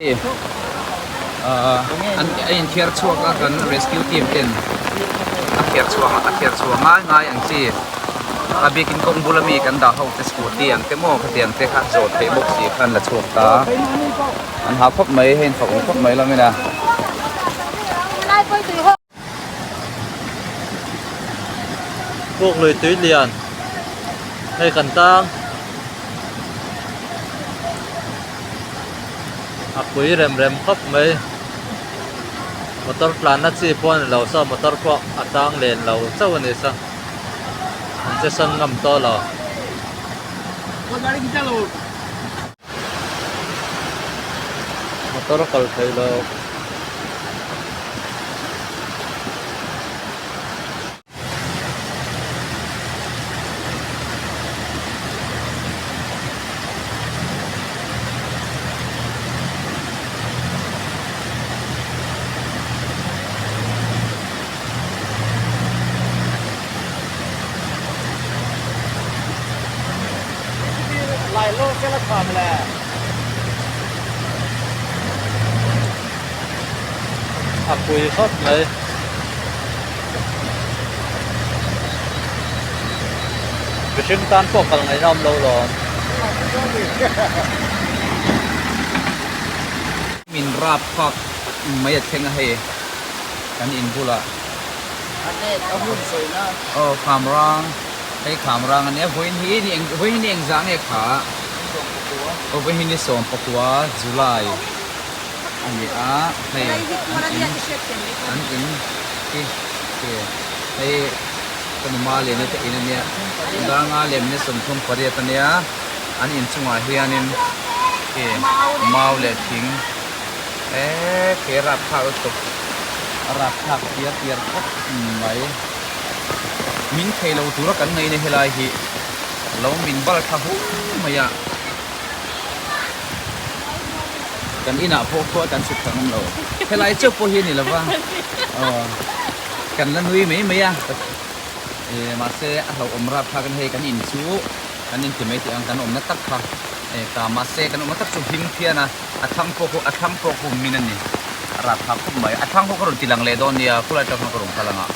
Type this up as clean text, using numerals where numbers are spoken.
anh thiệt chuột các cần rescue team tên thiệt chuột ngay anh chị bị kinh công bula mi kan dah hậu school tiang te mo khatiang te khat zot te bok si khan la chuột ta anh học khóc mấy hen khóc mấy lắm nè buộc lưới túi liền hay cần tăng quý rem khóc mấy motor plan nó chỉ pon lâu sau motor qua tăng lên lâu sau này sao anh sẽ sang ngầm to là motor kalau thấy lâu lại lô cái là thầm là quý khóc mấy cái sinh tan của phần này năm lâu rồi min rap khóc mấy thằng hay kan in bula anh ấy có hôn sôi nó cameraไอ้ขามรังอันนี้วันนี้เองจังเอกขาโอ้วันนี้ส่งปกตัวจุลัยอันนี้ให้อันอินที่ให้คนมาเรียนนี่แต่อินเนี่ยดังอาเรียนนี่สมทบปริยัติเนี่ยอันอินช่วงเฮียนินมาเลทิ้งเครับข้าวตุกรับข้าวเตียร์ก็ไหมมินเคยเราตัวรักันในเฮลัยฮีเรามินบาลท่าหูมาอยากกันอินาพวกกันสุดทั้งเราเฮลัยเจ้าพวกเฮียนี่ละว่ากันละนุ้ยไม่อยากมาเซ่เราอมรับพากันเฮกันอินชูกันอินที่ไม่ที่อังกันอมนักตักค่ะกามาเซ่กันอมนักตักสุดหิงเพียนะอัฐังพวกมินันนี่รับพาคุ้มไหมอัฐังพวกกระดุมติลังเลดอนเนี่ยคุณอาจจะฟังกระดุมพลังอ่ะ